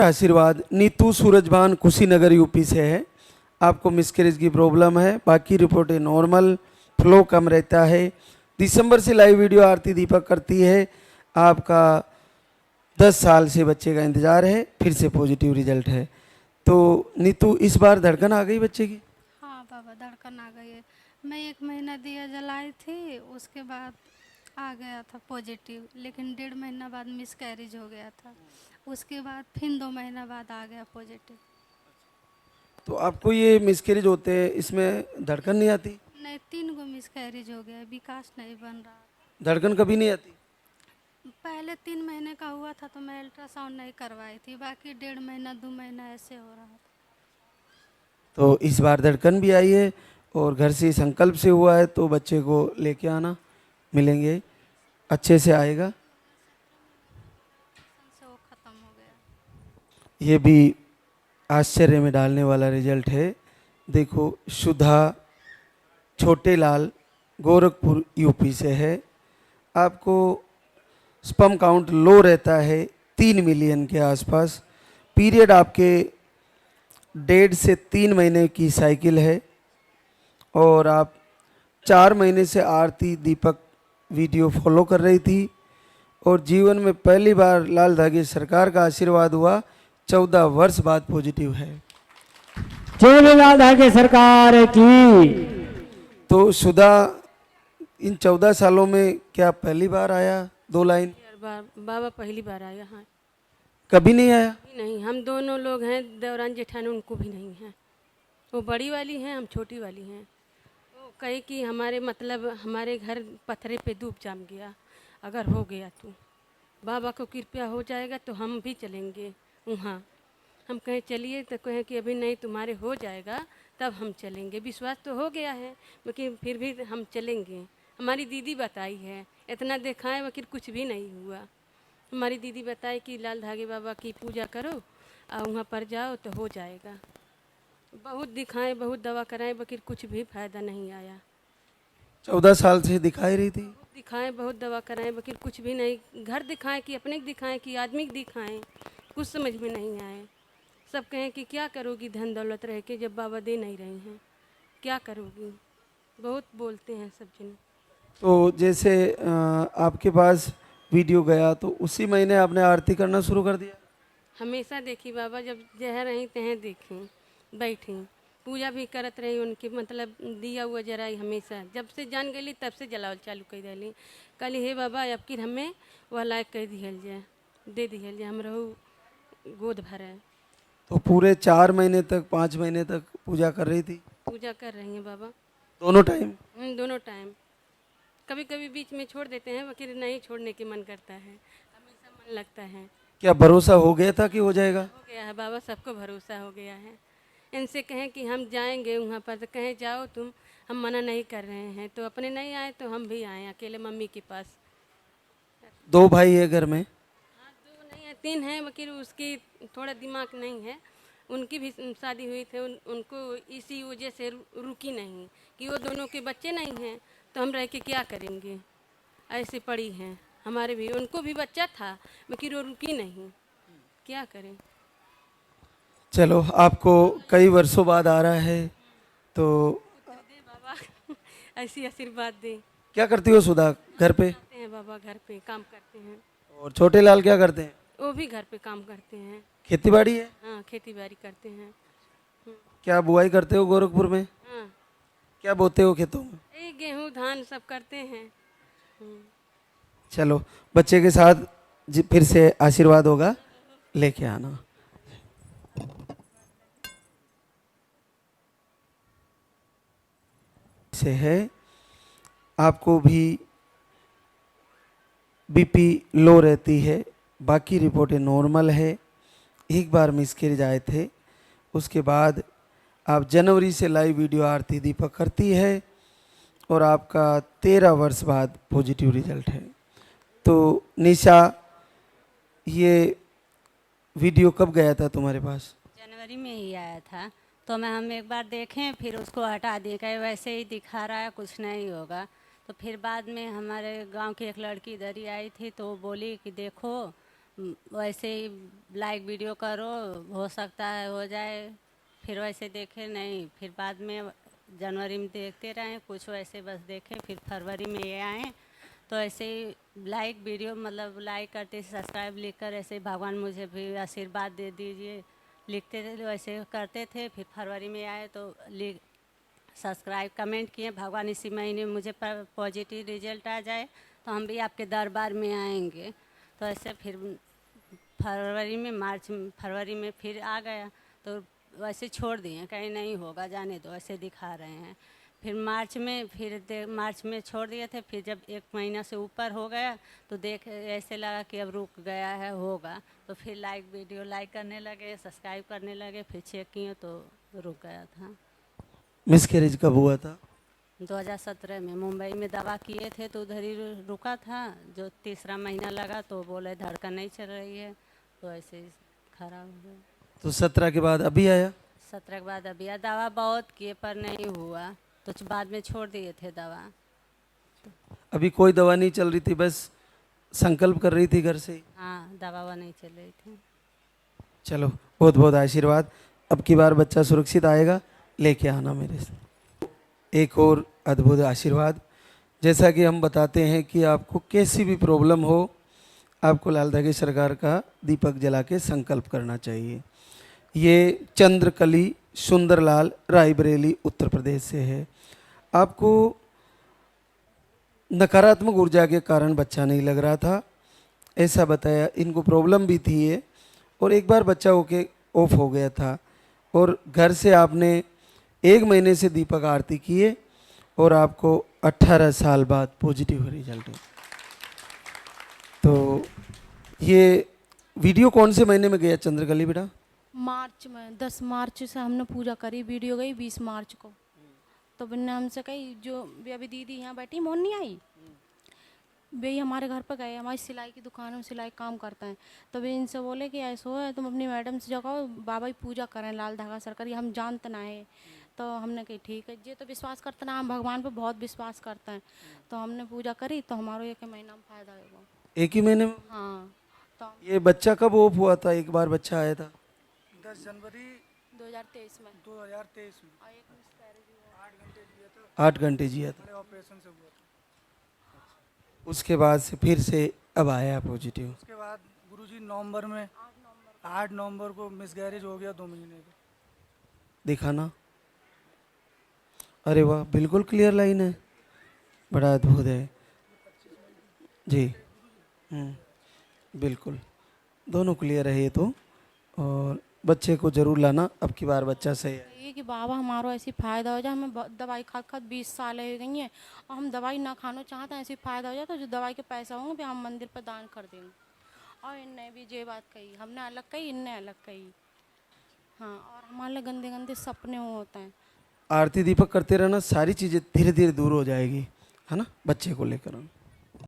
आशीर्वाद नीतू सूरजभान कुशीनगर यूपी से है। आपको मिसकैरेज की प्रॉब्लम है, बाकी रिपोर्टें नॉर्मल, फ्लो कम रहता है। दिसंबर से लाइव वीडियो आरती दीपक करती है। आपका 10 साल से बच्चे का इंतजार है, फिर से पॉजिटिव रिजल्ट है। तो नीतू इस बार धड़कन आ गई बच्चे की? हाँ बाबा, धड़कन आ गई है। मैं 1 महीना दिया जलाई थी, उसके बाद आ गया था पॉजिटिव, लेकिन 1.5 महीना बाद मिसकैरेज हो गया था। उसके बाद फिर 2 महीना बाद आ गया पॉजिटिव। तो आपको ये मिसकैरेज होते हैं, इसमें धड़कन नहीं आती? नहीं, 3 गो मिसकैरेज हो गया, विकास नहीं बन रहा। धड़कन कभी नहीं आती? पहले 3 महीने का हुआ था तो मैं अल्ट्रासाउंड नहीं करवाई थी, बाकी 1.5 महीना 2 महीना ऐसे हो रहा था। तो इस बार धड़कन भी आई है और घर से संकल्प से हुआ है, तो बच्चे को लेके आना, मिलेंगे, अच्छे से आएगा। से वो ख़त्म हो गया। ये भी आश्चर्य में डालने वाला रिजल्ट है। देखो, सुधा छोटेलाल गोरखपुर यूपी से है। आपको स्पर्म काउंट लो रहता है, 3 मिलियन के आसपास। पीरियड आपके 1.5 से 3 महीने की साइकिल है और आप 4 महीने से आरती दीपक वीडियो फॉलो कर रही थी और जीवन में पहली बार लाल धागे सरकार का आशीर्वाद हुआ। 14 वर्ष बाद पॉजिटिव है। जय लाल धागे सरकार की। तो सुधा, इन 14 सालों में क्या पहली बार आया 2 लाइन? बाबा पहली बार आया। हाँ, कभी नहीं आया? नहीं, हम दोनों लोग हैं, देवरान जेठानी उनको भी नहीं है। वो बड़ी वाली हैं, हम छोटी वाली हैं। वो कहे कि हमारे मतलब हमारे घर पत्थरे पे डूब जाम गया, अगर हो गया तो बाबा को कृपया हो जाएगा तो हम भी चलेंगे वहाँ। हम कहें चलिए तो कहें कि अभी नहीं, तुम्हारे हो जाएगा तब हम चलेंगे। विश्वास तो हो गया है, लेकिन फिर भी हम चलेंगे। हमारी दीदी बताई है, इतना दिखाएं वकील कुछ भी नहीं हुआ। हमारी दीदी बताई कि लाल धागे बाबा की पूजा करो और वहाँ पर जाओ तो हो जाएगा। बहुत दिखाएं, बहुत दवा कराएं, वकील कुछ भी फ़ायदा नहीं आया। 14 साल से दिखाई रही थी? दिखाएं, बहुत दवा कराएं, वकील कुछ भी नहीं। घर दिखाएं कि अपने दिखाएं कि आदमी को दिखाएं, कुछ समझ में नहीं आए। सब कहें कि क्या करोगी धन दौलत रह के जब बाबा दे नहीं रहे हैं, क्या करोगी। बहुत बोलते हैं सब जन। तो जैसे आपके पास वीडियो गया तो उसी महीने आपने आरती करना शुरू कर दिया? हमेशा देखी बाबा, जब जह रही तहें देखी, बैठी पूजा भी करत रही, उनके मतलब दिया हुआ जराई हमेशा। जब से जान गई तब से जलावल चालू कर दिली। कल हे बाबा अब कि हमें वह लायक कर दिहल जाए, दे दिहल जाए, हम रहू गोद भरे। तो पूरे 4 महीने तक, 5 महीने तक पूजा कर रही थी? पूजा कर रही हैं बाबा, दोनों टाइम? दोनों टाइम। कभी कभी बीच में छोड़ देते हैं, वकील नहीं छोड़ने की मन करता है, हमेशा मन लगता है। क्या भरोसा हो गया था कि हो जाएगा? हो गया है बाबा, सबको भरोसा हो गया है। इनसे कहें कि हम जाएंगे वहाँ पर तो कहें जाओ तुम, हम मना नहीं कर रहे हैं। तो अपने नहीं आए तो हम भी आए अकेले मम्मी के पास। 2 भाई है घर में? हाँ, 2 नहीं है, 3 हैं वकील। उसकी थोड़ा दिमाग नहीं है, उनकी भी शादी हुई थी। उनको इसी वजह से रुकी नहीं कि वो दोनों के बच्चे नहीं हैं, तो हम रह के क्या करेंगे। ऐसे पड़ी हैं हमारे भी, उनको भी बच्चा था लेकिन वो रुकी नहीं, क्या करें। चलो, आपको कई वर्षों बाद आ रहा है तो दे बाबा ऐसी आशीर्वाद दे। क्या करती हो सुधा घर पे? करते हैं बाबा, घर पे काम करते हैं। और छोटे लाल क्या करते हैं? वो भी घर पे काम करते हैं। खेती बाड़ी है? हाँ, खेती बाड़ी करते हैं। क्या बुआई करते हो गोरखपुर में? हाँ, क्या बोते हो खेतों में? ये गेहूँ धान सब करते हैं। चलो, बच्चे के साथ फिर से आशीर्वाद होगा, लेके आना। से है, आपको भी बीपी लो रहती है, बाकी रिपोर्टें नॉर्मल है। एक बार मिसकैरेज आए थे, उसके बाद आप जनवरी से लाइव वीडियो आरती दीपक करती है और आपका 13 वर्ष बाद पॉजिटिव रिजल्ट है। तो निशा, ये वीडियो कब गया था तुम्हारे पास? जनवरी में ही आया था, तो हम एक बार देखें फिर उसको हटा दें, कहीं वैसे ही दिखा रहा है कुछ नहीं होगा। तो फिर बाद में हमारे गांव की एक लड़की इधर ही आई थी, तो वो बोली कि देखो वैसे ही लाइक वीडियो करो, हो सकता है हो जाए, फिर वैसे देखे नहीं, फिर बाद में जनवरी में देखते रहे कुछ वैसे बस देखे, फिर फरवरी में ये आए तो ऐसे ही लाइक वीडियो मतलब लाइक करते सब्सक्राइब लिखकर ऐसे भगवान मुझे भी आशीर्वाद दे दीजिए लिखते थे, वैसे करते थे। फिर फरवरी में आए तो सब्सक्राइब कमेंट किए, भगवान इसी महीने में मुझे पॉजिटिव रिजल्ट आ जाए तो हम भी आपके दरबार में आएंगे। तो ऐसे फिर फरवरी में फरवरी में फिर आ गया तो वैसे छोड़ दिए, कहीं नहीं होगा जाने दो, ऐसे दिखा रहे हैं। फिर मार्च में छोड़ दिए थे, फिर जब 1 महीना से ऊपर हो गया तो देख ऐसे लगा कि अब रुक गया है, होगा तो फिर वीडियो लाइक करने लगे, सब्सक्राइब करने लगे, फिर चेक किए तो रुक गया था। मिसकैरेज कब हुआ था? 2017 में मुंबई में दवा किए थे तो उधर ही रुका था, जो तीसरा महीना लगा तो बोले धड़कन नहीं चल रही है, तो ऐसे ही खराब हो गया। तो 17 के बाद अभी आया? 17 के बाद अभी दवा बहुत किए पर नहीं हुआ तो बाद में छोड़ दिए थे दवा। अभी कोई दवा नहीं चल रही थी, बस संकल्प कर रही थी घर से? हाँ, दवा नहीं चल रही थी। चलो बहुत बहुत आशीर्वाद, अब की बार बच्चा सुरक्षित आएगा, लेके आना मेरे से। एक और अद्भुत आशीर्वाद, जैसा कि हम बताते हैं कि आपको कैसी भी प्रॉब्लम हो, आपको लाल धागे सरकार का दीपक जला के संकल्प करना चाहिए। ये चंद्रकली सुंदरलाल रायबरेली उत्तर प्रदेश से है। आपको नकारात्मक ऊर्जा के कारण बच्चा नहीं लग रहा था, ऐसा बताया। इनको प्रॉब्लम भी थी ये, और एक बार बच्चा होके ऑफ हो गया था, और घर से आपने 1 महीने से दीपक आरती किए और आपको 18 साल बाद पॉजिटिव रिजल्ट है। तो ये वीडियो कौन से महीने में गया चंद्रकली बेटा? मार्च में, 10 मार्च से हमने पूजा करी, वीडियो गई 20 मार्च को। तो बिन्ने हमसे कही, जो अभी दीदी यहाँ बैठी मोहन नहीं आई, वे हमारे घर पर गए, हमारी सिलाई की दुकान में सिलाई काम करते हैं, तो वे इनसे बोले कि ऐसा है तुम अपनी मैडम से जगाओ, बाबा की पूजा करें लाल धागा सरकारी, हम जानते ना है। तो हमने कही ठीक है, ये तो विश्वास करते ना, हम भगवान पे बहुत विश्वास करते हैं। तो हमने पूजा करी तो हमारा 1 महीना में फ़ायदा हुआ। 1 ही महीने में? हाँ। तो ये बच्चा कब ऑफ हुआ था? एक बार बच्चा आया था 10 जनवरी 2023 में 2023 में और एक miscarriage हुआ। 8 घंटे जिया था, 8 घंटे जिया था। बड़े ऑपरेशन से हुआ था। उसके बाद से फिर से अब आया पॉजिटिव। उसके बाद गुरुजी नवंबर में 8 नवंबर को मिसगैरेज हो गया 2 महीने का। दिखाना। अरे वाह, बिल्कुल क्लियर लाइन है, बड़ा अद्भुत है जी। बिल्कुल दोनों क्लियर है ये तो, और बच्चे को जरूर लाना, अब की बार बच्चा सही है। ये कि बाबा हमारा ऐसी फ़ायदा हो जाए, हमें दवाई खा 20 साल हो गई हैं और हम दवाई ना खाना चाहते हैं, ऐसी फ़ायदा हो जाए तो जो दवाई के पैसा होंगे भी हम मंदिर पर दान कर देंगे। और इनने भी ये बात कही, हमने अलग कही, इनने अलग कही। हाँ, और हमारे गंदे गंदे सपने होते हैं। आरती दीपक करते रहना, सारी चीज़ें धीरे धीरे दूर हो जाएगी, है ना, बच्चे को लेकर।